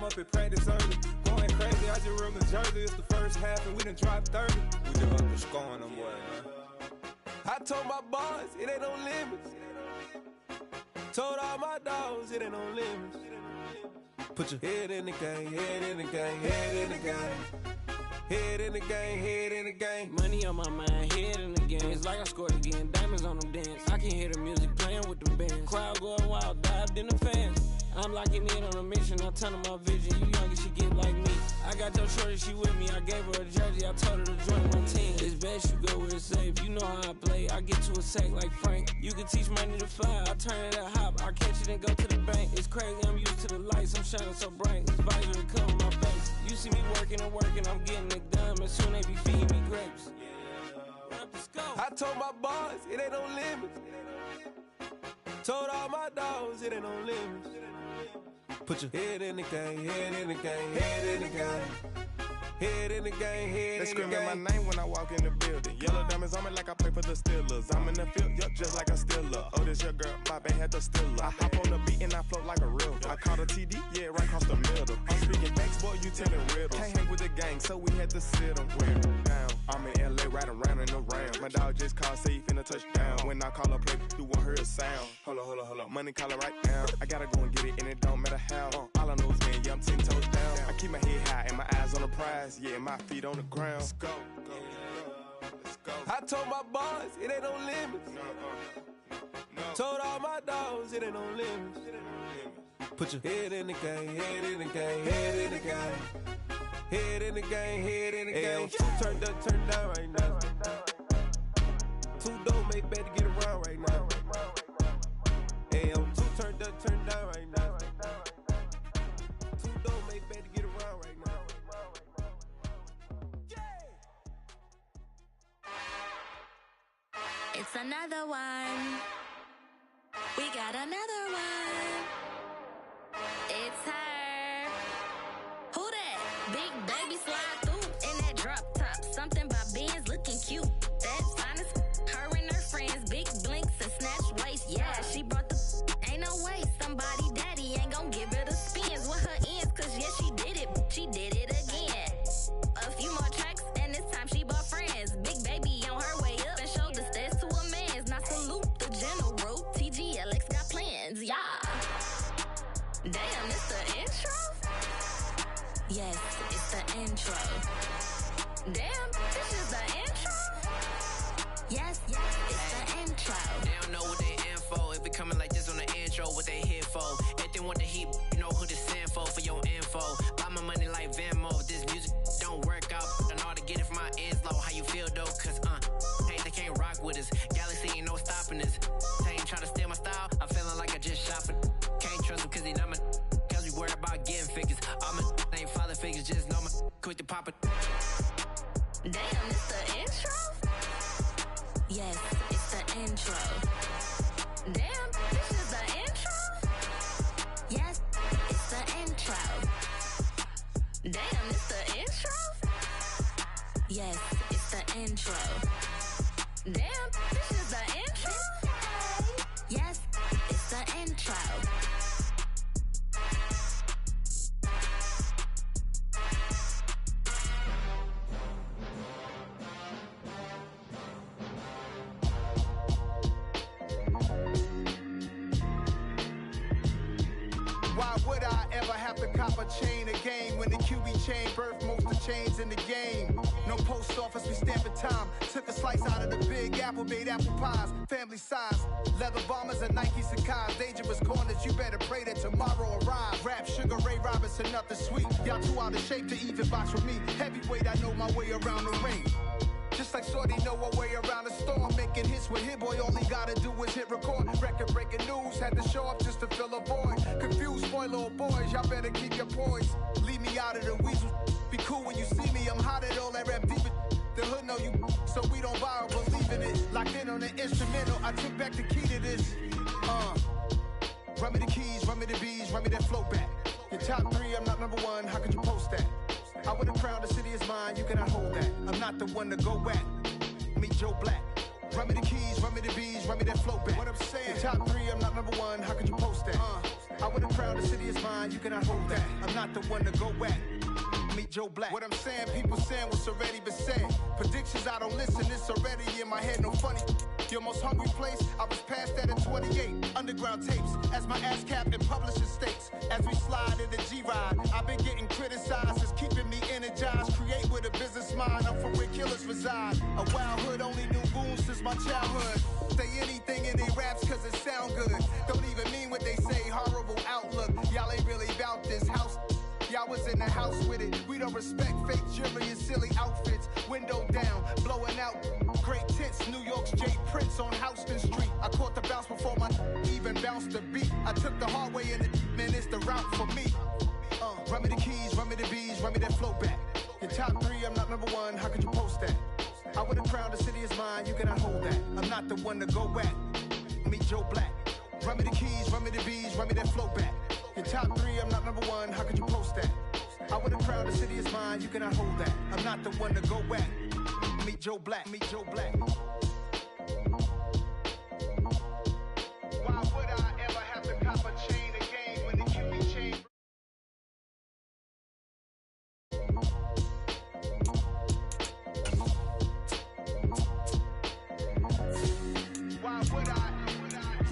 I'm up at practice early. Going crazy, I just ripped the jersey. It's the first half and we done dropped 30. We just up and scoring them, boy, man. I told my boys, it ain't no limits. Told all my dogs, it ain't no limits. Put your head in the game, head in the game, head in the game. Head in the game, head in the game. Money on my mind, head in the game. It's like I scored again, diamonds on them dance. I can hear the music playing with the bands. Crowd going wild, dived in the fans. I'm locking in on a mission, I turn on my vision. You young and she get like me. I got your shorty, she with me. I gave her a jersey, I told her to join my team. It's best you go where it's safe. You know how I play, I get to a sack like Frank. You can teach money to fly, I turn it at hop. I catch it and go to the bank. It's crazy, I'm used to the lights, I'm shining so bright. This visor to cover my face. You see me working and working, I'm getting it done. And soon they be feeding me grapes. I told my boys, it ain't no limits. Told all my dogs, it ain't no limits. Put your head in the game, head in the game, head in the game. Head in the game, head in the game. They screaming my name when I walk in the building. Yellow diamonds on me like I play for the Steelers. I'm in the field, yup, just like a Steeler. Oh, this your girl, my band had the Steeler. I hop on the beat and I float like a real. I caught a TD, yeah, right across the middle. I'm speaking facts, boy, you telling riddles. Can't hang with the gang, so we had to sit them down. I'm in LA, riding around and around. My dog just called, say he finna touch down. When I call a play, you won't hear a sound. Hold up, money calling right now. I gotta go and get it, and it don't matter how. All I know is, man, yeah, I'm 10 toes down. I keep my head high and my eyes on the prize. Yeah, my feet on the ground. Let's go. Let's go. I told my boys, it ain't no limits. No. Told all my dogs, it ain't no limits. Put your head in the game, head in the game, head in the game. Head in the game, head in the game. Turned up, turned down right now. Two dope make better get around right now. Hey, I'm two turned up, turned down right now. Two dope make better get around right now. It's another one. We got another one. It's her. Who that? Big baby slide through in that drop top. Something by Benz looking cute. That's honest. Her and her friends, big blinks and snatch waist. Yeah, she brought the. Ain't no way somebody daddy ain't gon' give her the spins with her ends. Cause yeah, she did it. She did it again. A few more tracks and this time she bought friends. Big baby on her way up and showed the stairs to a man's. Now salute the general. TGLX got plans. Yeah. Damn, it's the intro? Yes, it's the intro. Damn, this is the intro? Yes, it's the intro. They don't know what they in for. If it coming like this on the intro, what they here for? If they want the heat, you know who to send for your info. Buy my money like Venmo. If this music don't work out, I know how to get it from my ends low. How you feel though? Cause hey, they can't rock with us. Galaxy ain't no stopping us. They ain't trying to steal my style. I'm feeling like I just shot for. Can't trust them cause they not my. Cause we worried about getting figures. All my ain't father figures, just know my quick to pop it. Damn, it's the intro? Yes, it's the intro. Damn, this is the intro? Yes, it's the intro. Damn, it's the intro? Yes, it's the intro. Damn, this is the intro? Yes, it's the intro. Why would I ever have to cop a chain again when the QB chain birthed most of chains in the game? No post office, we stamping time. Took a slice out of the big apple, made apple pies, family size. Leather bombers and Nike Sacai's. Dangerous corners, you better pray that tomorrow arrives. Rap, Sugar Ray Robinson, nothing sweet. Y'all too out of shape to even box with me. Heavyweight, I know my way around the ring. Just like Shorty know her way around the storm. Making hits with Hit Boy, all he gotta do is hit record. Record breaking news, had to show up just to fill a void. Confused, spoiled little boys, y'all better keep your poise. Leave me out of the weasel. Be cool when you see me, I'm hot at all that rap deep. The hood know you, so we don't borrow, believe in it. Locked in on the instrumental, I took back the key to this. Run me the keys, run me the bees, run me that flow back. Your top three, I'm not number one, how could you post that? I would've crowned the city is mine, you cannot hold that. I'm not the one to go back. Meet Joe Black. Run me the keys, run me the bees, run me that flow back. What I'm saying, top 3, I'm not number 1, how could you post that? I would have crowned the city is mine, you cannot hold that. I'm not the one to go at. Meet Joe Black. What I'm saying, people saying what's already been said. Predictions, I don't listen, it's already in my head, no funny. Your most hungry place, I was past that at 28. Underground tapes, as my ass cap in publishing states. As we slide in the G-Ride, I've been getting criticized, it's keeping me energized. Create with a business mind, I'm from where killers reside. A wild hood, only knew goons since my childhood. Say anything in their raps cause it sound good. Don't even mean what they say, horrible outlook. Y'all ain't really about this house. Y'all was in the house with it. We don't respect fake jewelry and silly outfits. Window down, blowing out great tits. New York's J. Prince on Houston Street. I caught the bounce before my even bounced the beat. I took the hard way in it, man, it's the route for me. Run me the keys, run me the bees, run me that flow back. Your top 3, I'm not number 1, how could you post that? I would have crowned the city is mine, you cannot hold that. I'm not the one to go at. Meet Joe Black. Run me the keys, run me the bees, run me that flow back. Your top 3, I'm not number 1, how could you post that? I would have crowned the city is mine, you cannot hold that. I'm not the one to go at. Meet Joe Black, meet Joe Black. Why would I ever have to cop a chain again when the QB chain? Why would I?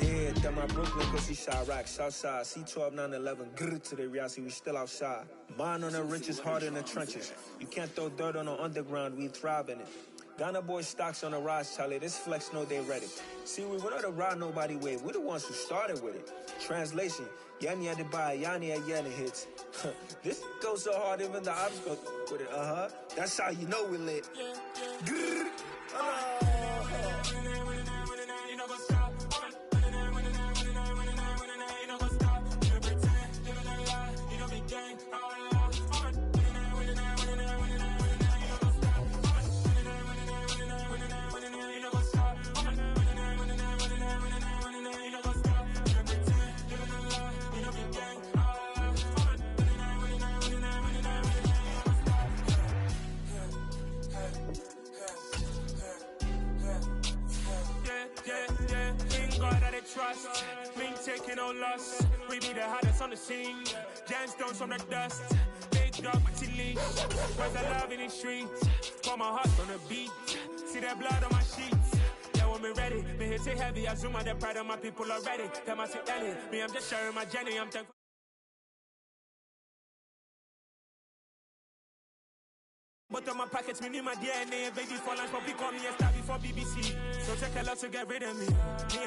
Yeah, that my Brooklyn, cause she shot rock, Southside, C12, 911, grrr to the reality, we still outside. Mine on the richest, heart in the trenches. You can't throw dirt on the underground, we thrive in it. Ghana boy stocks on the rise, Charlie, this flex know they ready. See, we wouldn't have ride nobody with, we're the ones who started with it. Translation, Yanni had to buy, Yanni had Yanni hits. This goes so hard, even the ops go with it, That's how you know we lit. Grrr, trust, me taking no loss. We be the hottest on the scene. Gemstones from the dust. Big dog with leash. Where's the love in the streets? For my heart on the beat. See that blood on my sheets. Yeah, when me ready, me hit it heavy. I zoom out the pride of my people already. Them I see Ellie. Me, I'm just sharing my journey. I'm thankful. But on my pockets, me need my DNA. Baby for lunch, but we call me a star before BBC. So check a lot to get rid of me. Me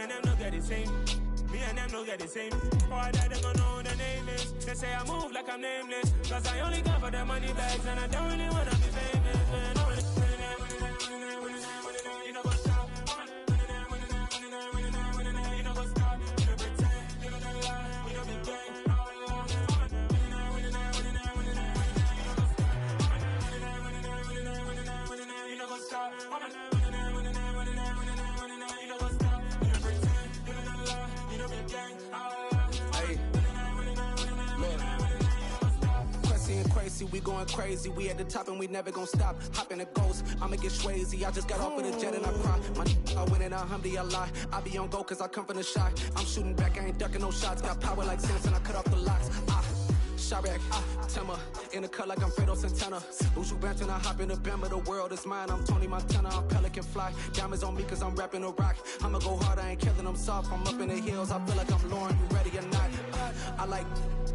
and them no get the same. Me and them no get the same. Boy, that they gonna know who the name is. They say I move like I'm nameless. Cause I only got for the money bags. And I don't really wanna be famous, man. You know what's up? You know what's up? You know pretend. You know the lie. We don't be gang. We going crazy, we at the top and we never gonna stop. Hop in a ghost, I'ma get swayzy. I just got off of the jet and I cry. My I win in a Humvee, I lie. I be on go cause I come from the shot. I'm shooting back, I ain't ducking no shots. Got power like Samson, I cut off the locks. Sharek, Tema, in the cut like I'm Fredo Santana. Ushu Banton, I hop in the Bama, the world is mine. I'm Tony Montana, I'm Pelican Fly. Diamonds on me cause I'm rapping a rock. I'ma go hard, I ain't killing them soft. I'm up in the hills, I feel like I'm Lauren, you ready or not? I like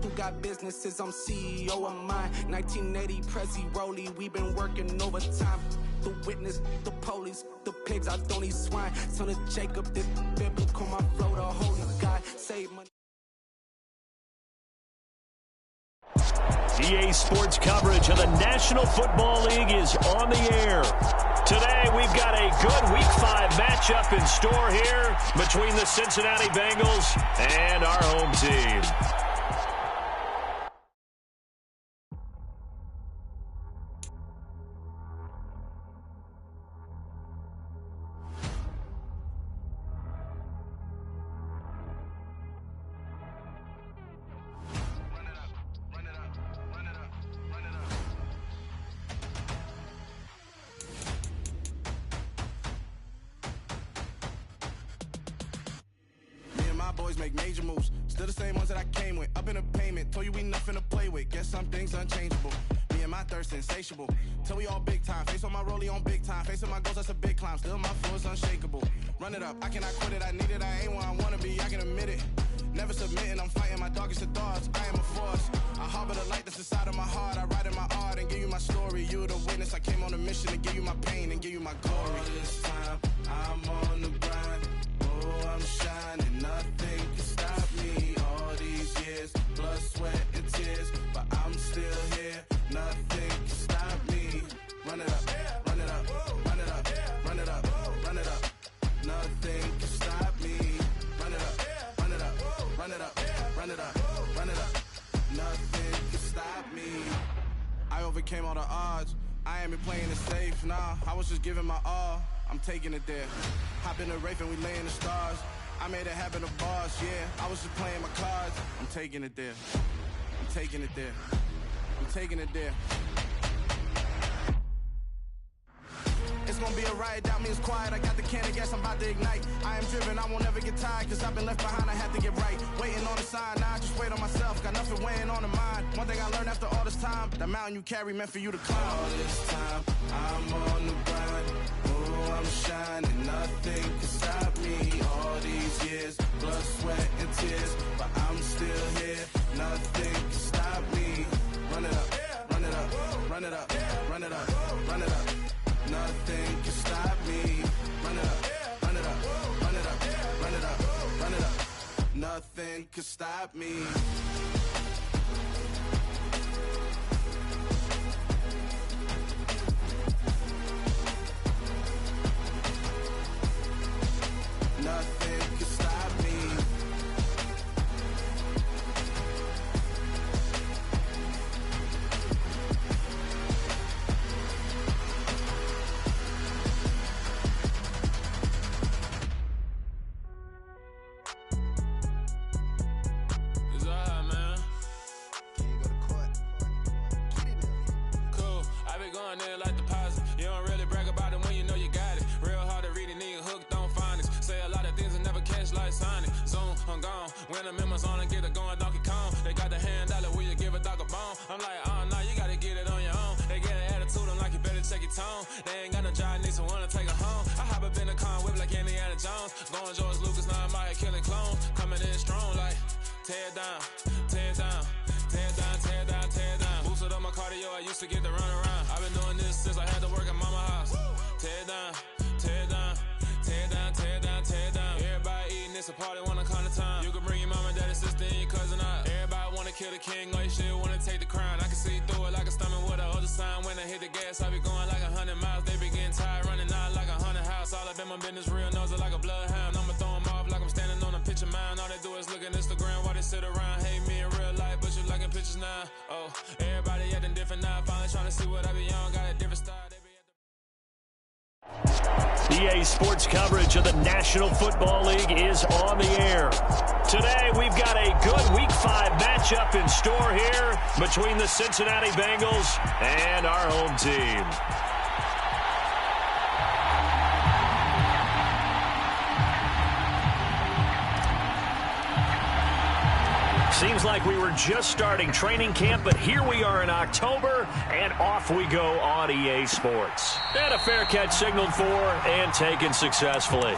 who got businesses, I'm CEO of mine. 1980 Prezi Rolly, we been working overtime. The witness, the police, the pigs, I don't eat swine. Son of Jacob, this biblical, my flow, the holy God. Save money. EA Sports coverage of the National Football League is on the air. Today, we've got a good Week 5 matchup in store here between the Cincinnati Bengals and our home team. always make major moves. Still the same ones that I came with. Up in a payment, told you we nothing to play with. Guess some things unchangeable. Me and my thirst insatiable. Till we all big time. Face on my rollie on big time. Facing my goals, that's a big climb. Still my flow is unshakable. Run it up, I cannot quit it. I need it, I ain't where I wanna be. I can admit it. Never submitting, I'm fighting my darkest of thoughts. I am a force. I harbor the light that's inside of my heart. I write in my art and give you my story. You the witness. I came on a mission to give you my pain and give you my glory. All this time, I'm on the grind. Oh, I'm shining. Nothing can stop me. All these years, blood, sweat, and tears. But I'm still here. Nothing can stop me. Run it up, run it up, run it up, run it up, run it up. Nothing can stop me. Run it up, run it up, run it up, run it up, run it up. Nothing can stop me. I overcame all the odds. I ain't been playing it safe, nah. I was just giving my all. I'm taking it there. Hop in the Wraith and we lay in the stars. I made it happen to boss, yeah. I was just playing my cards. I'm taking it there. I'm taking it there. I'm taking it there. It's gonna be a riot, doubt me it's quiet. I got the can of gas, I'm about to ignite. I am driven, I won't ever get tired, cause I've been left behind, I have to get right. Waiting on the sign, now I just wait on myself. Got nothing weighing on the mind. One thing I learned after all this time, the mountain you carry meant for you to climb. All this time, I'm on the grind. Oh, I'm shining, nothing can stop me. All these years, blood, sweat, and tears. But I'm still here, nothing can stop me. Run it up, run it up, run it up, run it up, run it up. Nothing can stop me. Run it up, run it up, run it up, run it up, run it up. Nothing can stop me. Nothing can stop me. When the members on and get it going Donkey Kong, they got the hand dollar, will you give a dog a bone? I'm like, oh no, you gotta get it on your own. They get an attitude, I'm like, you better check your tone. They ain't got no job, need someone to take her home. I hop up in the car, whip like Indiana Jones. Going George Lucas, now I'm out here killing clones. Coming in strong like, tear down, tear down, tear down, tear down, tear down. Boosted up my cardio, I used to get to run around. I've been doing this since I had to work at mama house. Tear down, tear down, tear down, tear down, tear down. Everybody eating, it's a party, wanna come to time. You can bring your mama, daddy, sister, and your cousin out. Everybody wanna kill the king, or you shit wanna take the crown. I can see through it like a stomach with a other sign. When I hit the gas, I be going like 100 miles. They be getting tired, running out like 100 house. All up in my business, real nose it like a bloodhound. I'ma throw 'em off like I'm standing on a picture mound. All they do is look at Instagram while they sit around. Hate me in real life, but you liking pictures now. Oh, everybody acting different now. Finally trying to see what I be on. Got a different style. EA Sports coverage of the National Football League is on the air. Today, we've got a good Week 5 matchup in store here between the Cincinnati Bengals and our home team. Seems like we were just starting training camp, but here we are in October, and off we go on EA Sports. And a fair catch signaled for and taken successfully.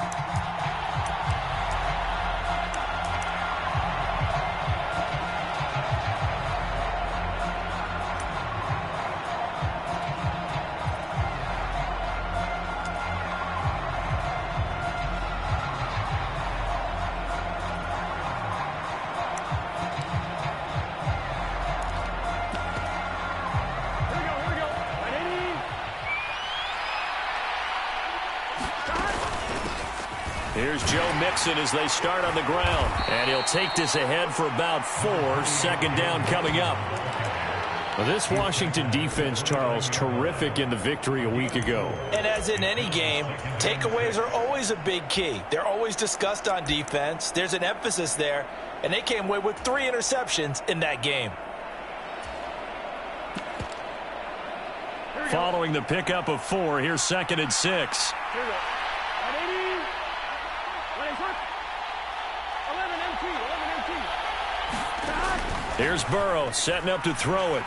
Here's Joe Mixon as they start on the ground. And he'll take this ahead for about 4. Second down coming up. Well, this Washington defense, Charles, terrific in the victory a week ago. And as in any game, takeaways are always a big key. They're always discussed on defense. There's an emphasis there. And they came away with 3 interceptions in that game. Following the pickup of 4, here's 2nd and 6. Here we go. 11 empty. Here's Burrow setting up to throw it.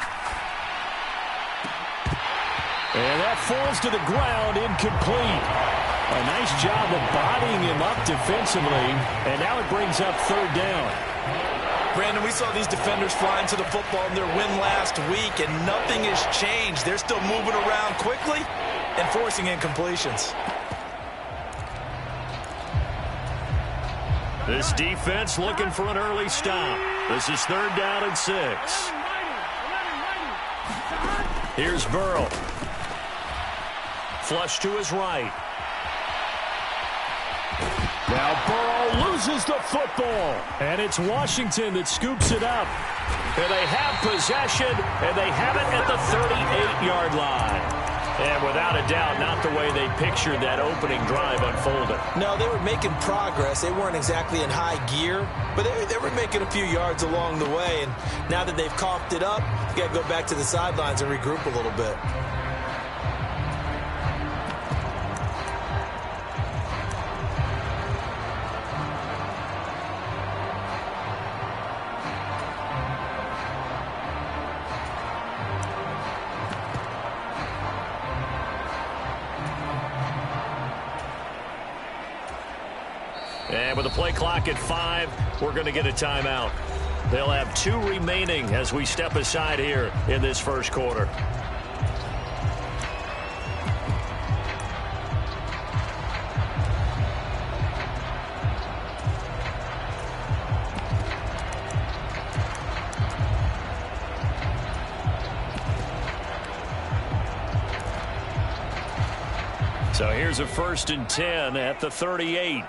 And that falls to the ground, incomplete. A nice job of bodying him up defensively, and now it brings up third down. Brandon, we saw these defenders flying to the football in their win last week, and nothing has changed. They're still moving around quickly and forcing incompletions. This defense looking for an early stop. This is third down and 6. Here's Burrow. Flush to his right. Now Burrow loses the football. And it's Washington that scoops it up. And they have possession, and they have it at the 38-yard line. And without a doubt, not the way they pictured that opening drive unfolded. No, they were making progress. They weren't exactly in high gear, but they were making a few yards along the way. And now that they've coughed it up, you got to go back to the sidelines and regroup a little bit. And with the play clock at 5, we're going to get a timeout. They'll have 2 remaining as we step aside here in this first quarter. So here's a 1st and 10 at the 38.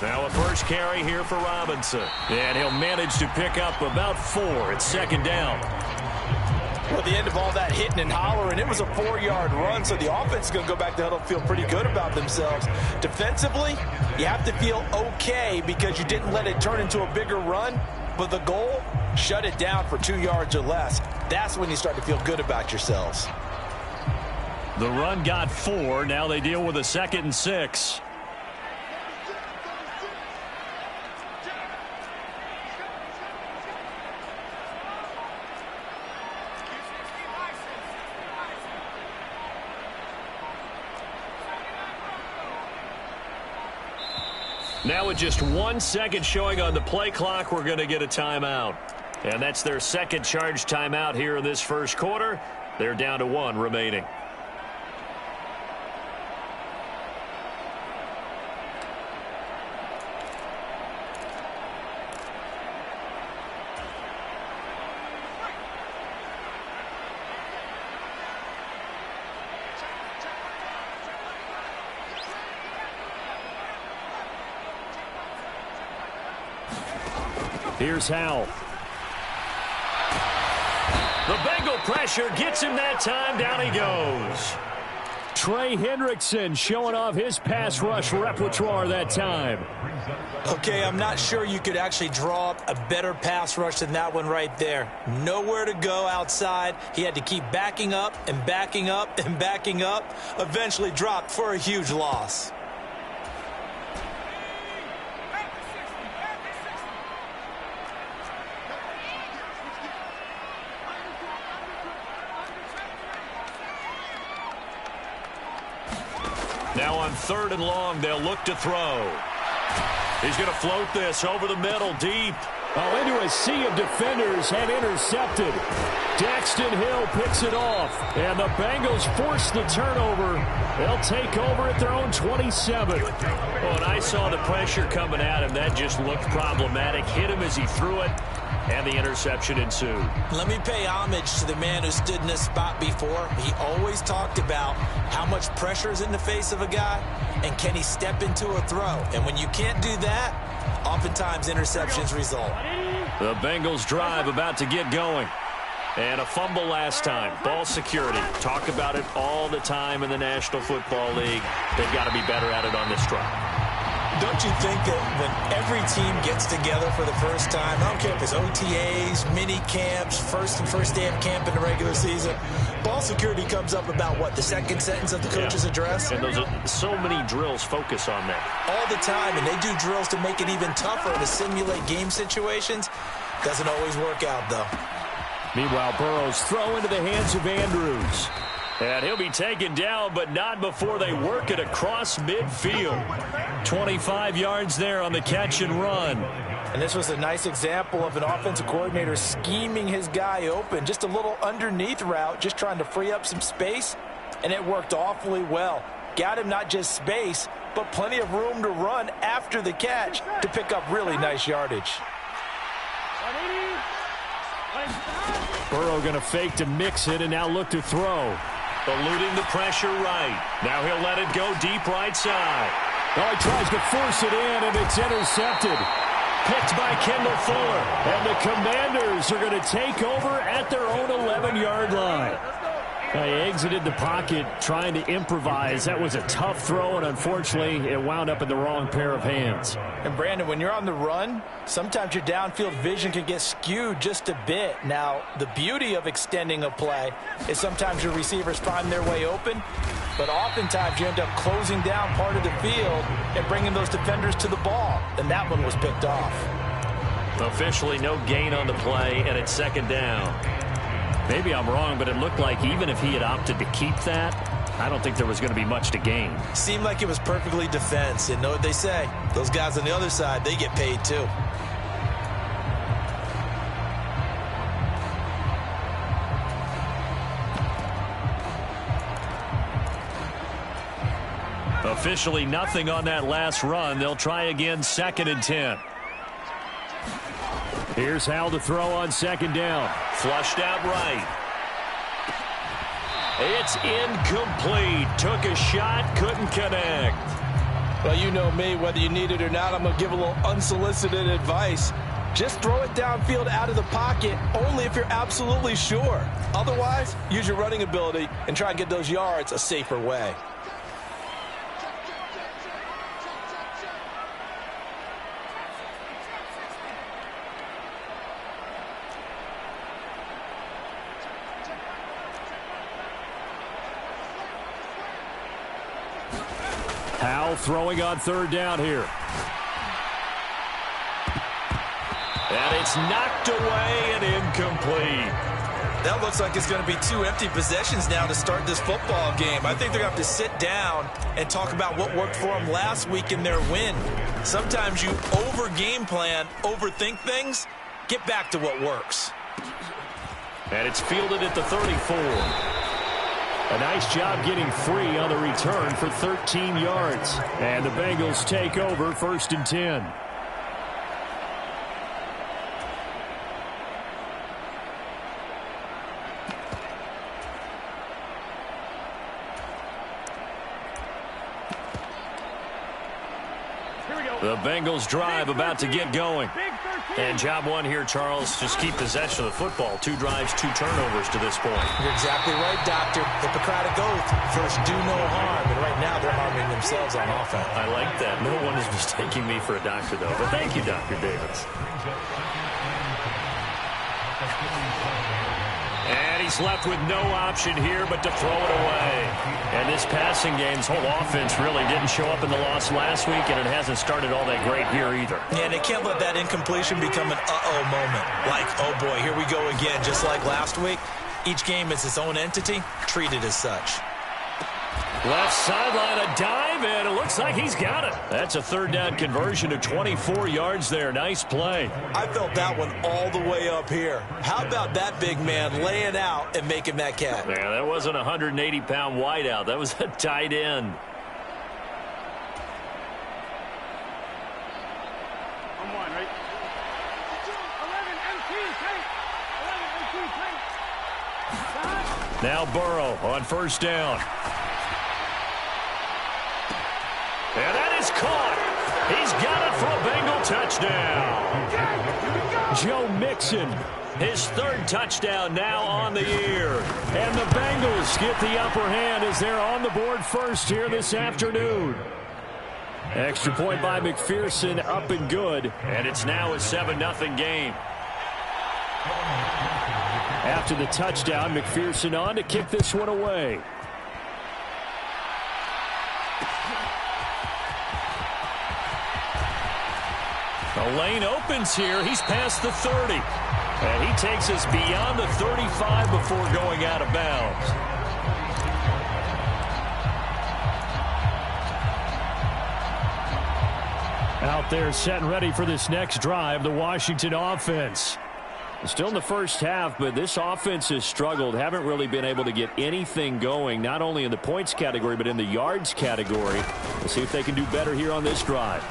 Now a first carry here for Robinson. And he'll manage to pick up about 4. It's second down. Well, at the end of all that hitting and hollering, it was a 4-yard run, so the offense is going to go back to huddle, feel pretty good about themselves. Defensively, you have to feel okay because you didn't let it turn into a bigger run, but the goal, shut it down for 2 yards or less. That's when you start to feel good about yourselves. The run got 4. Now they deal with a 2nd and 6. Now with just 1 second showing on the play clock, we're going to get a timeout. And that's their second charge timeout here in this first quarter. They're down to 1 remaining. Here's Howell. The Bengal pressure gets him that time. Down he goes. Trey Hendrickson showing off his pass rush repertoire that time. Okay, I'm not sure you could actually draw up a better pass rush than that one right there. Nowhere to go outside. He had to keep backing up and backing up and backing up. Eventually dropped for a huge loss. Now on 3rd and long, they'll look to throw. He's going to float this over the middle, deep. Oh, into a sea of defenders and intercepted. Daxton Hill picks it off, and the Bengals force the turnover. They'll take over at their own 27. Oh, and I saw the pressure coming at him. That just looked problematic. Hit him as he threw it, and the interception ensued. Let me pay homage to the man who stood in this spot before. He always talked about how much pressure is in the face of a guy, and can he step into a throw. And when you can't do that, oftentimes interceptions result. The Bengals drive about to get going. And a fumble last time. Ball security. Talk about it all the time in the National Football League. They've got to be better at it on this drive. don't you think that when every team gets together for the first time, I don't care if it's OTAs, mini camps, first day of camp in the regular season, ball security comes up about what, the second sentence of the coach's address? And those are so many drills focus on that. All the time, and they do drills to make it even tougher to simulate game situations. Doesn't always work out, though. Meanwhile, Burrow's throw into the hands of Andrews. And he'll be taken down, but not before they work it across midfield. 25 yards there on the catch and run. And this was a nice example of an offensive coordinator scheming his guy open. Just a little underneath route, just trying to free up some space. And it worked awfully well. Got him not just space, but plenty of room to run after the catch to pick up really nice yardage. Burrow going to fake to mix it and now look to throw. Eluding the pressure right. Now he'll let it go deep right side. Oh, he tries to force it in, and it's intercepted. Picked by Kendall Fuller. And the Commanders are going to take over at their own 11-yard line. Now he exited the pocket trying to improvise. That was a tough throw, and unfortunately, it wound up in the wrong pair of hands. And Brandon, when you're on the run, sometimes your downfield vision can get skewed just a bit. Now, the beauty of extending a play is sometimes your receivers find their way open, but oftentimes you end up closing down part of the field and bringing those defenders to the ball, and that one was picked off. Officially no gain on the play, and it's second down. Maybe I'm wrong, but it looked like even if he had opted to keep that, I don't think there was going to be much to gain. Seemed like it was perfectly defense. And know what they say? Those guys on the other side, they get paid too. Officially nothing on that last run. They'll try again, 2nd and 10. Here's Hal to throw on second down. Flushed out right. It's incomplete. Took a shot, couldn't connect. Well, you know me, whether you need it or not, I'm going to give a little unsolicited advice. Just throw it downfield out of the pocket only if you're absolutely sure. Otherwise, use your running ability and try and get those yards a safer way. Howell throwing on third down here. And it's knocked away and incomplete. That looks like it's going to be 2 empty possessions now to start this football game. I think they're going to have to sit down and talk about what worked for them last week in their win. Sometimes you over-game plan, overthink things. Get back to what works. And it's fielded at the 34. A nice job getting free on the return for 13 yards. And the Bengals take over 1st and 10. The Bengals drive about to get going. And job one here, Charles, just keep possession of the football. 2 drives, 2 turnovers to this point. You're exactly right, Doctor. Hippocratic oath. First, do no harm. And right now, they're harming themselves on offense. I like that. No one is mistaking me for a doctor, though. But thank you, Dr. Davis. And he's left with no option here but to throw it away. And this passing game's whole offense really didn't show up in the loss last week, and it hasn't started all that great here either. Yeah, and they can't let that incompletion become an uh-oh moment. Like, oh boy, here we go again, just like last week. Each game is its own entity, treated as such. Left sideline, a dive, and it looks like he's got it. That's a third down conversion of 24 yards there. Nice play. I felt that one all the way up here. How about that big man laying out and making that catch? Yeah, that wasn't a 180-pound wideout. That was a tight end. Now Burrow on first down. And that is caught. He's got it for a Bengal touchdown. Joe Mixon, his 3rd touchdown now on the year. And the Bengals get the upper hand as they're on the board first here this afternoon. Extra point by McPherson, up and good. And it's now a 7-0 game. After the touchdown, McPherson on to kick this one away. The lane opens here. He's past the 30. And he takes us beyond the 35 before going out of bounds. Out there set and ready for this next drive, the Washington offense. Still in the first half, but this offense has struggled. Haven't really been able to get anything going, not only in the points category, but in the yards category. We'll see if they can do better here on this drive.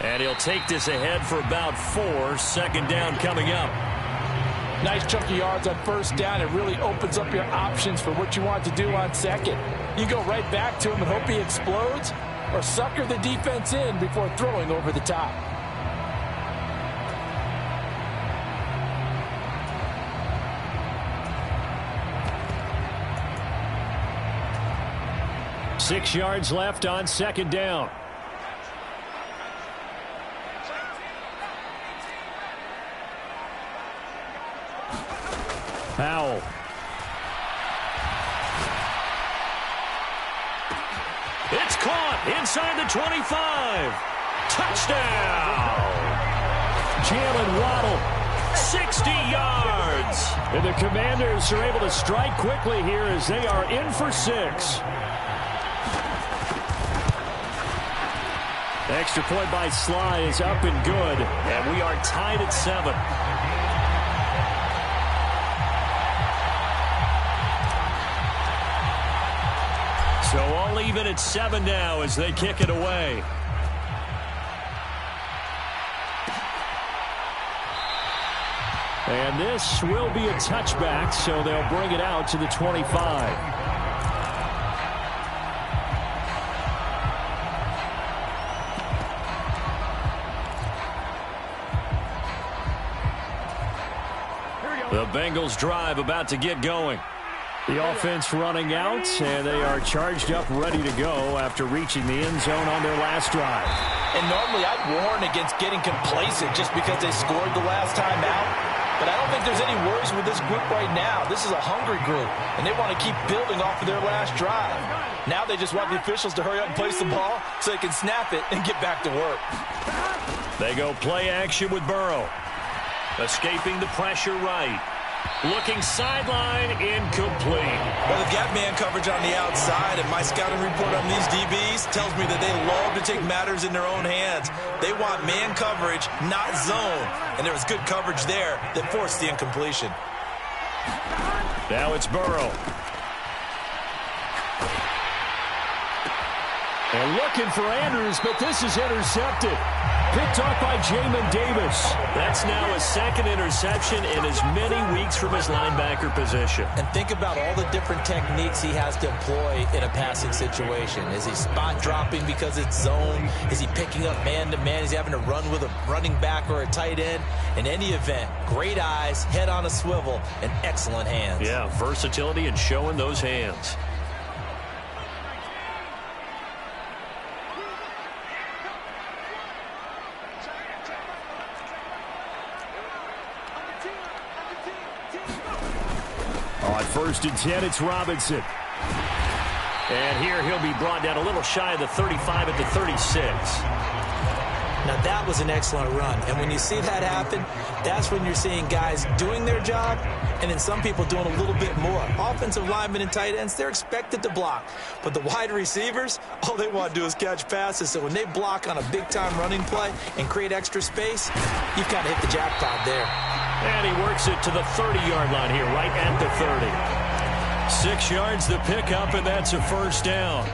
And he'll take this ahead for about 4. Second down coming up. Nice chunk of yards on first down. It really opens up your options for what you want to do on second. You go right back to him and hope he explodes, or sucker the defense in before throwing over the top. Six yards left on second down. Powell. It's caught inside the 25. Touchdown. Jalen Waddle. 60 yards. And the Commanders are able to strike quickly here as they are in for 6. Extra point by Sly is up and good. And we are tied at 7. So all even at 7 now as they kick it away. And this will be a touchback, so they'll bring it out to the 25. The Bengals drive about to get going. The offense running out, and they are charged up, ready to go after reaching the end zone on their last drive. And normally I'd warn against getting complacent just because they scored the last time out. But I don't think there's any worries with this group right now. This is a hungry group, and they want to keep building off of their last drive. Now they just want the officials to hurry up and place the ball so they can snap it and get back to work. They go play action with Burrow. Escaping the pressure right. Looking sideline, incomplete. Well, they've got man coverage on the outside, and my scouting report on these DBs tells me that they love to take matters in their own hands. They want man coverage, not zone. And there was good coverage there that forced the incompletion. Now it's Burrow. And looking for Andrews, but this is intercepted. Picked off by Jamin Davis. That's now a second interception in as many weeks from his linebacker position. And think about all the different techniques he has to employ in a passing situation. Is he spot dropping because it's zone? Is he picking up man-to-man? Is he having to run with a running back or a tight end? In any event, great eyes, head on a swivel, and excellent hands. Yeah, versatility and showing those hands. On 1st and 10, it's Robinson. And here he'll be brought down a little shy of the 35 at the 36. Now that was an excellent run. And when you see that happen, that's when you're seeing guys doing their job and then some people doing a little bit more. Offensive linemen and tight ends, they're expected to block. But the wide receivers, all they want to do is catch passes. So when they block on a big-time running play and create extra space, you've kind of hit the jackpot there. And he works it to the 30-yard line here, right at the 30. 6 yards the pickup, and that's a first down.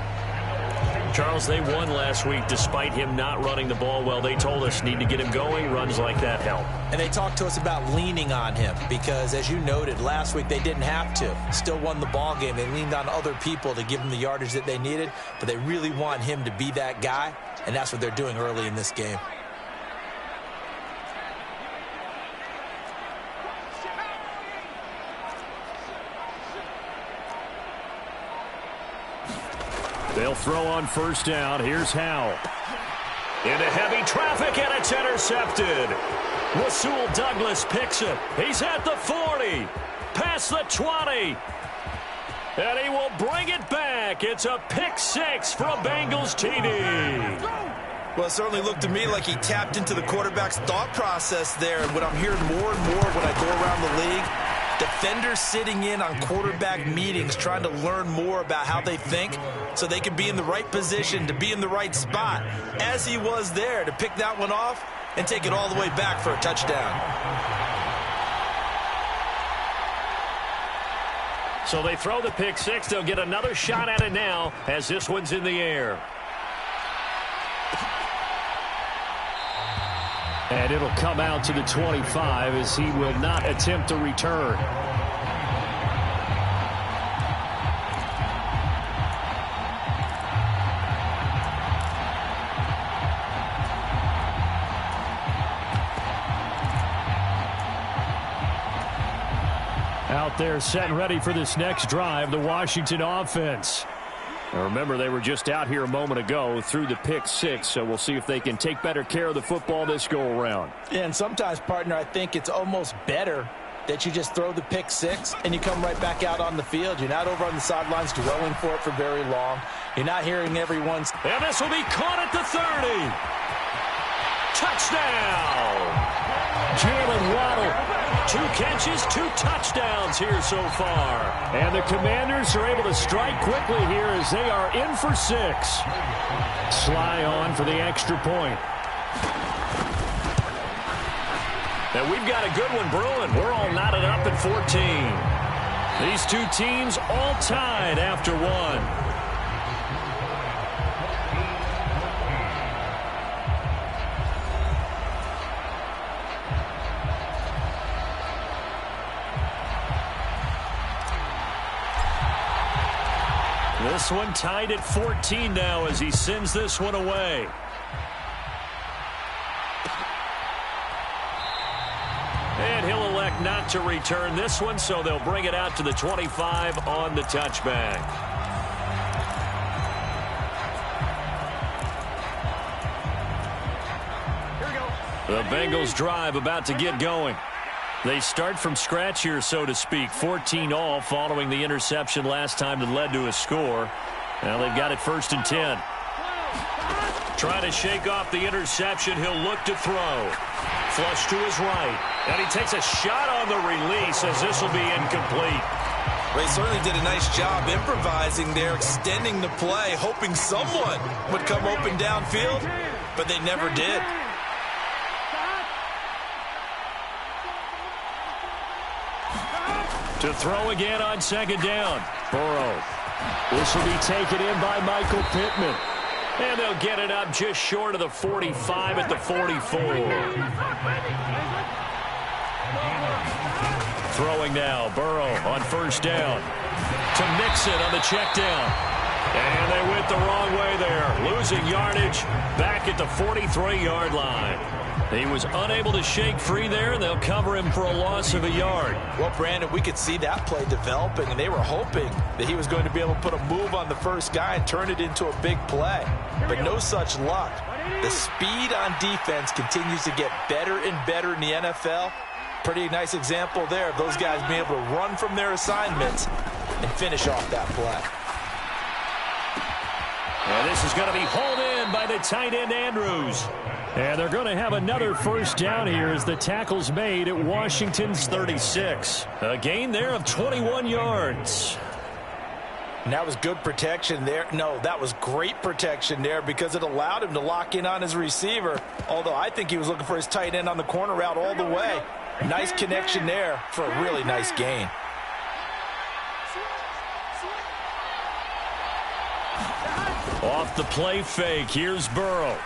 Charles, they won last week despite him not running the ball well. They told us need to get him going. Runs like that help. And they talked to us about leaning on him because, as you noted, last week they didn't have to. Still won the ball game. They leaned on other people to give them the yardage that they needed, but they really want him to be that guy, and that's what they're doing early in this game. They'll throw on first down. Here's Howell. Into heavy traffic, and it's intercepted. Rasul Douglas picks it. He's at the 40, past the 20, and he will bring it back. It's a pick six for a Bengals TD. Well, it certainly looked to me like he tapped into the quarterback's thought process there. And what I'm hearing more and more when I go around the league, defenders sitting in on quarterback meetings trying to learn more about how they think so they can be in the right position to be in the right spot, as he was there to pick that one off and take it all the way back for a touchdown. So they throw the pick six. They'll get another shot at it now as this one's in the air. And it'll come out to the 25 as he will not attempt to return. Out there set and ready for this next drive, the Washington offense. Now remember, they were just out here a moment ago through the pick six, so we'll see if they can take better care of the football this go-around. Yeah, and sometimes, partner, I think it's almost better that you just throw the pick six and you come right back out on the field. You're not over on the sidelines dwelling for it for very long. You're not hearing everyone's... And this will be caught at the 30. Touchdown! Jalen Waddle. 2 catches, 2 touchdowns here so far. And the Commanders are able to strike quickly here as they are in for 6. Sly on for the extra point. And we've got a good one brewing. We're all knotted up at 14. These two teams all tied after one. This one tied at 14 now as he sends this one away. And he'll elect not to return this one, so they'll bring it out to the 25 on the touchback. The Bengals drive about to get going. They start from scratch here, so to speak. 14 all following the interception last time that led to a score. Now they've got it 1st and 10. Trying to shake off the interception. He'll look to throw. Flush to his right. And he takes a shot on the release as this will be incomplete. Well, he certainly did a nice job improvising there, extending the play, hoping someone would come open downfield, but they never did. To throw again on 2nd down. Burrow. This will be taken in by Michael Pittman. And they'll get it up just short of the 45 at the 44. Throwing now. Burrow on 1st down. To Mixon on the check down. And they went the wrong way there. Losing yardage back at the 43-yard line. He was unable to shake free there, and they'll cover him for a loss of a yard. Well, Brandon, we could see that play developing, and they were hoping that he was going to be able to put a move on the first guy and turn it into a big play. But no such luck. The speed on defense continues to get better and better in the NFL. Pretty nice example there of those guys being able to run from their assignments and finish off that play. And this is going to be hauled in by the tight end Andrews. And they're going to have another 1st down here as the tackle's made at Washington's 36. A gain there of 21 yards. And that was good protection there. No, that was great protection there because it allowed him to lock in on his receiver. Although I think he was looking for his tight end on the corner route all the way. Nice connection there for a really nice gain. Off the play fake, here's Burrow.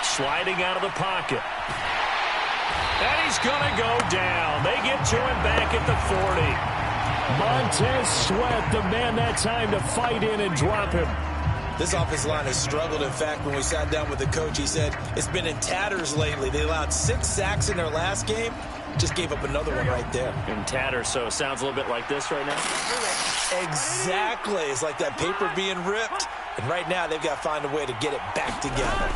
Sliding out of the pocket. And he's going to go down. They get to him back at the 40. Montez Sweat, the man that time to fight in and drop him. This offensive line has struggled. In fact, when we sat down with the coach, he said it's been in tatters lately. They allowed 6 sacks in their last game. Just gave up another one right there. In tatters, so it sounds a little bit like this right now? Exactly. It's like that paper being ripped. And right now, they've got to find a way to get it back together.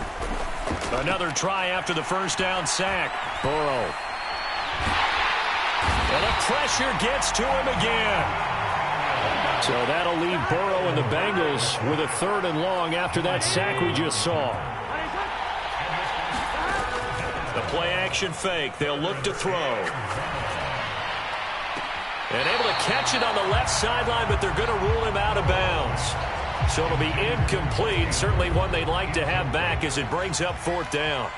Another try after the first down sack. Burrow. And the pressure gets to him again. So that'll leave Burrow and the Bengals with a 3rd and long after that sack we just saw. The play-action fake. They'll look to throw. And able to catch it on the left sideline, but they're going to rule him out of bounds. So it'll be incomplete. Certainly one they'd like to have back as it brings up 4th down.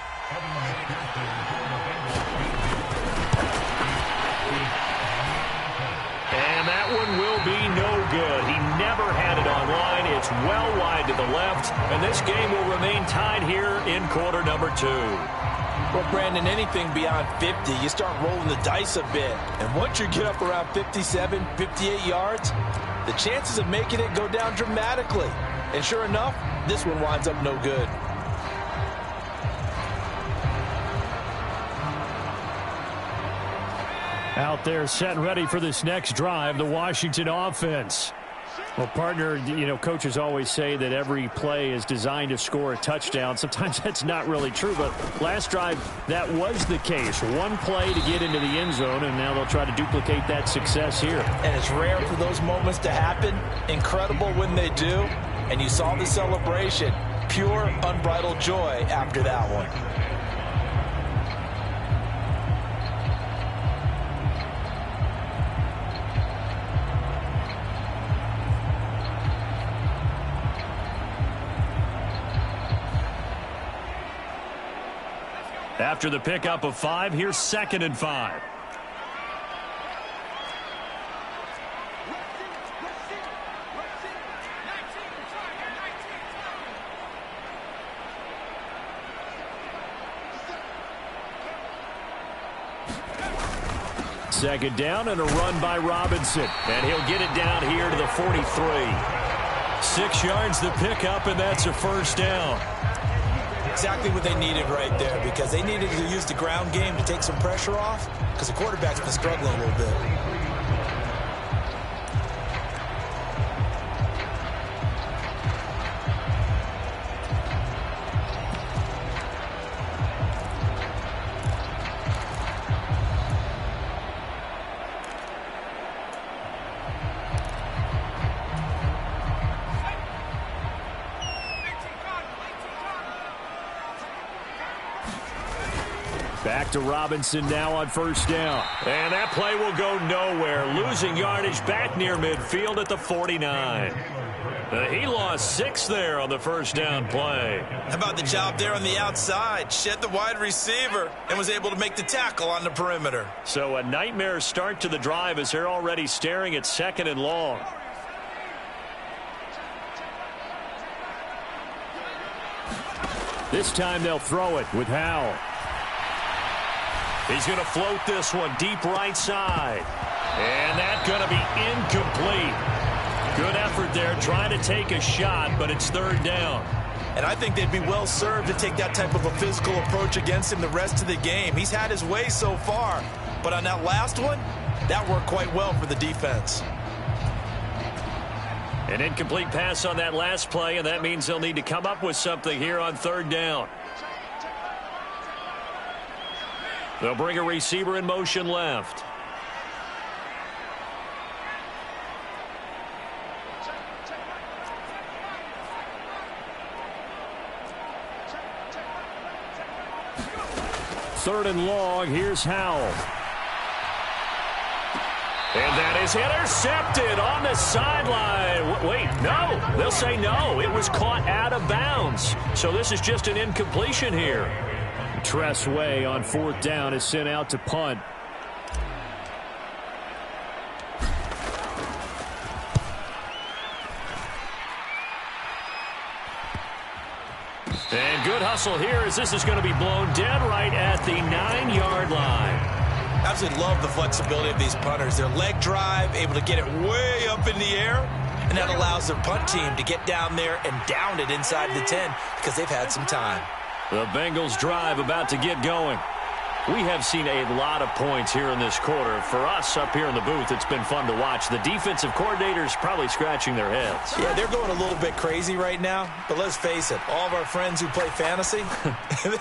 And that one will be no good. He never had it on line. It's well wide to the left. And this game will remain tied here in quarter number 2. Well, Brandon, anything beyond 50, you start rolling the dice a bit. And once you get up around 57, 58 yards, the chances of making it go down dramatically. And sure enough, this one winds up no good. Out there set and ready for this next drive, the Washington offense. Well, partner, coaches always say that every play is designed to score a touchdown. Sometimes that's not really true, but last drive, that was the case. One play to get into the end zone, and now they'll try to duplicate that success here. And it's rare for those moments to happen. Incredible when they do. And you saw the celebration. Pure, unbridled joy after that one. After the pickup of 5, here's 2nd and 5. Second down and a run by Robinson. And he'll get it down here to the 43. 6 yards the pickup, and that's a 1st down. Exactly what they needed right there, because they needed to use the ground game to take some pressure off, because the quarterback's been struggling a little bit. Back to Robinson now on 1st down. And that play will go nowhere. Losing yardage back near midfield at the 49. He lost 6 there on the 1st down play. How about the job there on the outside? Shed the wide receiver and was able to make the tackle on the perimeter. So a nightmare start to the drive as they're already staring at 2nd and long. This time they'll throw it with Howell. He's going to float this one deep right side. And that's going to be incomplete. Good effort there trying to take a shot, but it's 3rd down. And I think they'd be well served to take that type of a physical approach against him the rest of the game. He's had his way so far. But on that last one, that worked quite well for the defense. An incomplete pass on that last play, and that means they'll need to come up with something here on 3rd down. They'll bring a receiver in motion left. Third and long, here's Howell. And that is intercepted on the sideline. Wait, no. They'll say no. It was caught out of bounds. So this is just an incompletion here. Tress Way on 4th down is sent out to punt. And good hustle here as this is going to be blown dead right at the 9-yard line. Absolutely love the flexibility of these punters. Their leg drive, able to get it way up in the air, and that allows their punt team to get down there and down it inside the 10 because they've had some time. The Bengals drive about to get going. We have seen a lot of points here in this quarter. For us up here in the booth, it's been fun to watch. The defensive coordinators probably scratching their heads. Yeah, they're going a little bit crazy right now. But let's face it, all of our friends who play fantasy,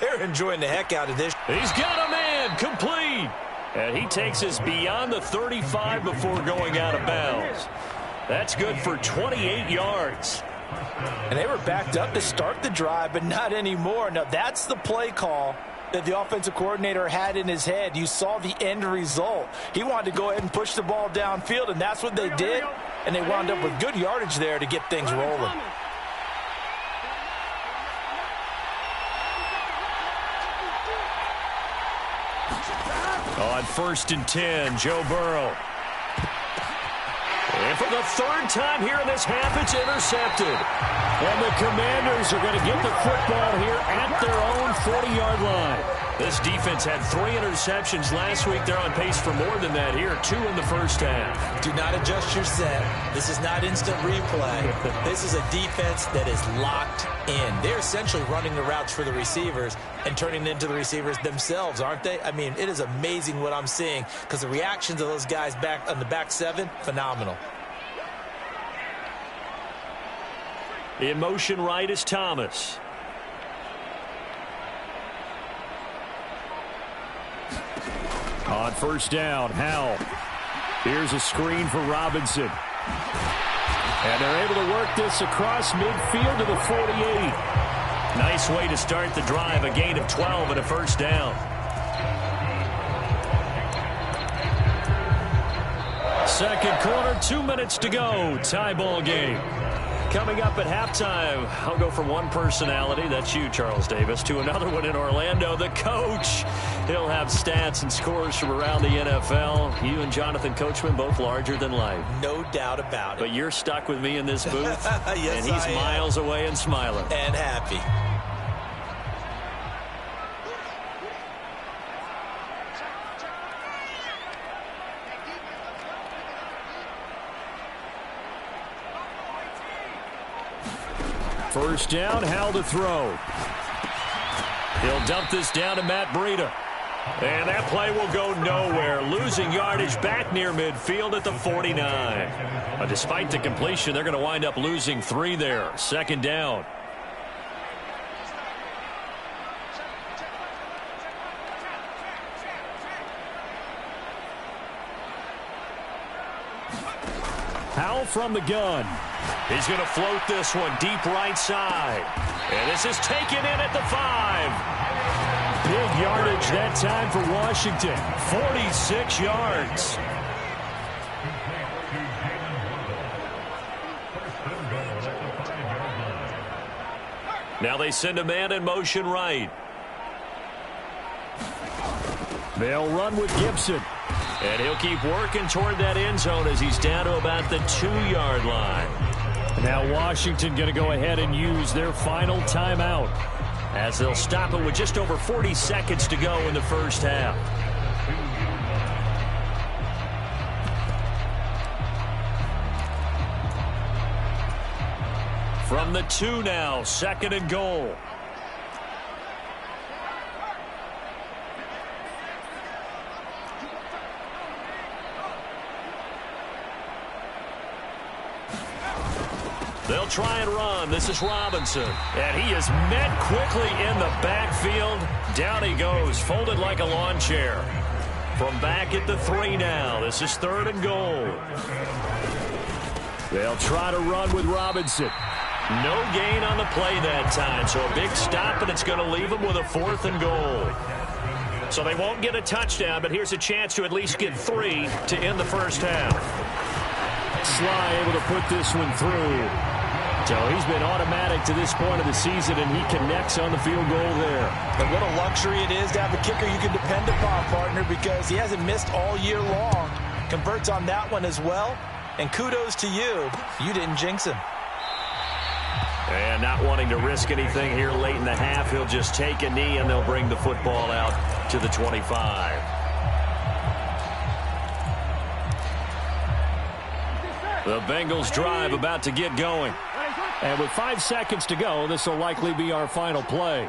they're enjoying the heck out of this. He's got a man complete. And he takes us beyond the 35 before going out of bounds. That's good for 28 yards. And they were backed up to start the drive, but not anymore. Now, that's the play call that the offensive coordinator had in his head. You saw the end result. He wanted to go ahead and push the ball downfield, and that's what they did. And they wound up with good yardage there to get things rolling. On 1st and 10, Joe Burrow. And for the third time here in this half, it's intercepted. And the Commanders are going to get the football here at their own 40-yard line. This defense had 3 interceptions last week. They're on pace for more than that here, 2 in the first half. Do not adjust your set. This is not instant replay. This is a defense that is locked in. They're essentially running the routes for the receivers and turning it into the receivers themselves, aren't they? I mean, it is amazing what I'm seeing because the reactions of those guys back on the back 7, phenomenal. In motion right is Thomas. On 1st down, Howell. Here's a screen for Robinson. And they're able to work this across midfield to the 48. Nice way to start the drive, a gain of 12 and a 1st down. Second quarter, 2 minutes to go. Tie ball game. Coming up at halftime, I'll go from one personality, that's you, Charles Davis, to another one in Orlando, the coach. He'll have stats and scores from around the NFL. You and Jonathan Coachman, both larger than life. No doubt about it. But you're stuck with me in this booth, yes, and he's miles away and smiling. And happy. First down, Howell to throw. He'll dump this down to Matt Breida. And that play will go nowhere. Losing yardage back near midfield at the 49. Despite the completion, they're going to wind up losing 3 there. Second down. Howell from the gun. He's going to float this one deep right side. And this is taken in at the 5. Big yardage that time for Washington. 46 yards. Now they send a man in motion right. They'll run with Gibson. And he'll keep working toward that end zone as he's down to about the 2-yard line. Now Washington going to go ahead and use their final timeout as they'll stop it with just over 40 seconds to go in the first half. From the 2 now, 2nd and goal. They'll try and run. This is Robinson. And he is met quickly in the backfield. Down he goes, folded like a lawn chair. From back at the 3 now. This is 3rd and goal. They'll try to run with Robinson. No gain on the play that time. So a big stop, and it's going to leave them with a 4th and goal. So they won't get a touchdown, but here's a chance to at least get 3 to end the first half. Sly able to put this one through. So he's been automatic to this point of the season, and he connects on the field goal there. And what a luxury it is to have a kicker you can depend upon, partner, because he hasn't missed all year long. Converts on that one as well. And kudos to you. You didn't jinx him. And not wanting to risk anything here late in the half, he'll just take a knee, and they'll bring the football out to the 25. The Bengals drive about to get going. And with 5 seconds to go, this will likely be our final play.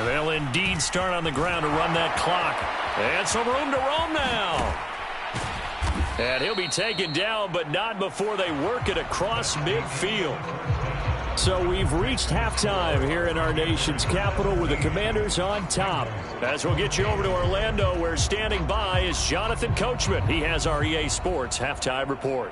They'll indeed start on the ground to run that clock. And some room to roam now. And he'll be taken down, but not before they work it across midfield. So we've reached halftime here in our nation's capital with the Commanders on top. As we'll get you over to Orlando, where standing by is Jonathan Coachman. He has our EA Sports halftime report.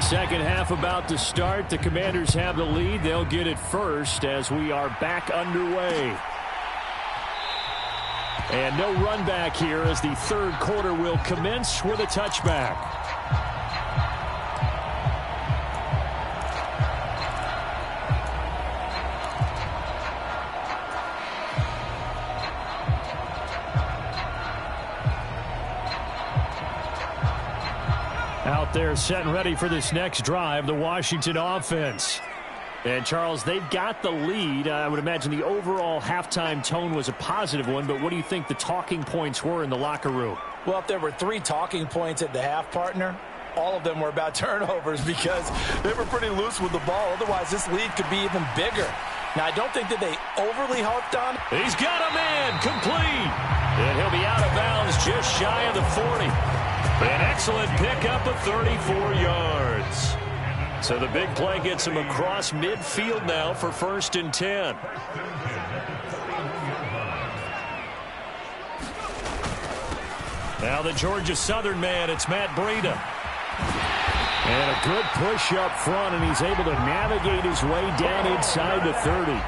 Second half about to start. The Commanders have the lead. They'll get it first as we are back underway. And no run back here as the third quarter will commence with a touchback. Out there set and ready for this next drive, the Washington offense. And, Charles, they've got the lead. I would imagine the overall halftime tone was a positive one, but what do you think the talking points were in the locker room? Well, if there were 3 talking points at the half, partner, all of them were about turnovers because they were pretty loose with the ball. Otherwise, this lead could be even bigger. Now, I don't think that they overly harped on. He's got a man, complete. And he'll be out of bounds just shy of the 40. An excellent pickup of 34 yards. So the big play gets him across midfield now for 1st and 10. Now the Georgia Southern man, it's Matt Breida. And a good push up front, and he's able to navigate his way down inside the 30.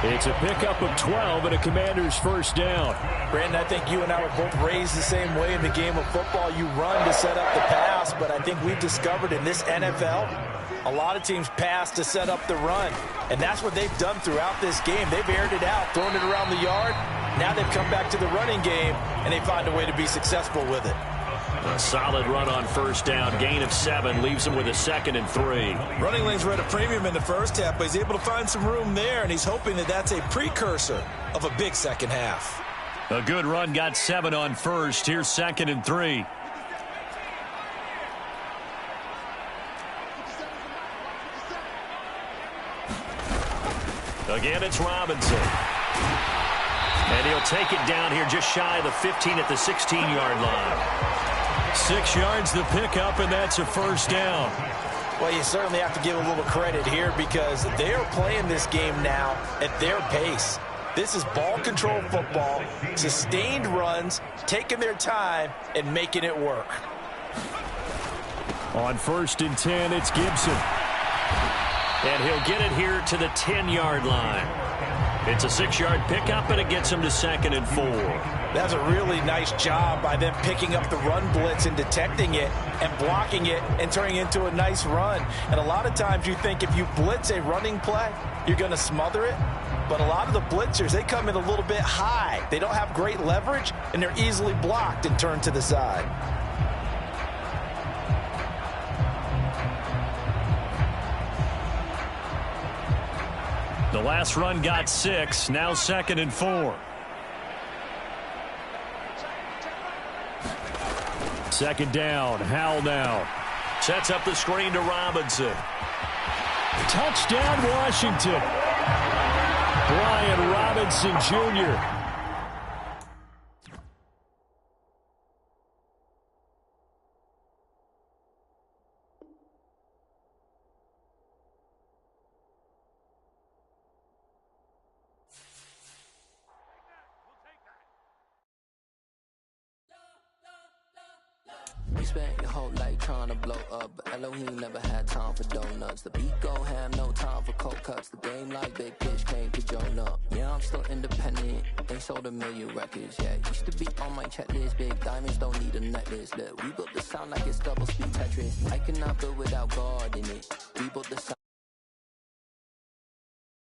It's a pickup of 12 and a Commander's first down. Brandon, I think you and I were both raised the same way in the game of football. You run to set up the pass, but I think we've discovered in this NFL, a lot of teams pass to set up the run, and that's what they've done throughout this game. They've aired it out, thrown it around the yard. Now they've come back to the running game, and they find a way to be successful with it. A solid run on first down. Gain of 7 leaves him with a 2nd and 3. Running lanes were at a premium in the first half, but he's able to find some room there, and he's hoping that that's a precursor of a big second half. A good run, got 7 on first. Here's 2nd and 3. Again, it's Robinson. And he'll take it down here just shy of the 15 at the 16-yard line. 6 yards the pickup, and that's a first down. Well, you certainly have to give a little credit here because they are playing this game now at their pace. This is ball control football, sustained runs, taking their time and making it work. On 1st and 10, it's Gibson. And he'll get it here to the 10-yard line. It's a 6-yard pickup, and it gets him to 2nd and 4. That's a really nice job by them picking up the run blitz and detecting it and blocking it and turning it into a nice run. And a lot of times you think if you blitz a running play, you're going to smother it. But a lot of the blitzers, they come in a little bit high. They don't have great leverage, and they're easily blocked and turned to the side. The last run got 6, now 2nd and 4. 2nd down, Howell now. Sets up the screen to Robinson. Touchdown, Washington. Brian Robinson, Jr. You spent your whole life trying to blow up, but Elohim never had time for donuts. The beat go ham, no time for cold cuts. The game like big pitch came to join up. Yeah, I'm still independent, ain't sold a million records yet. Used to be on my checklist, big diamonds don't need a necklace. Look, we built the sound like it's double speed Tetris. I cannot build without God in it. We built the sound.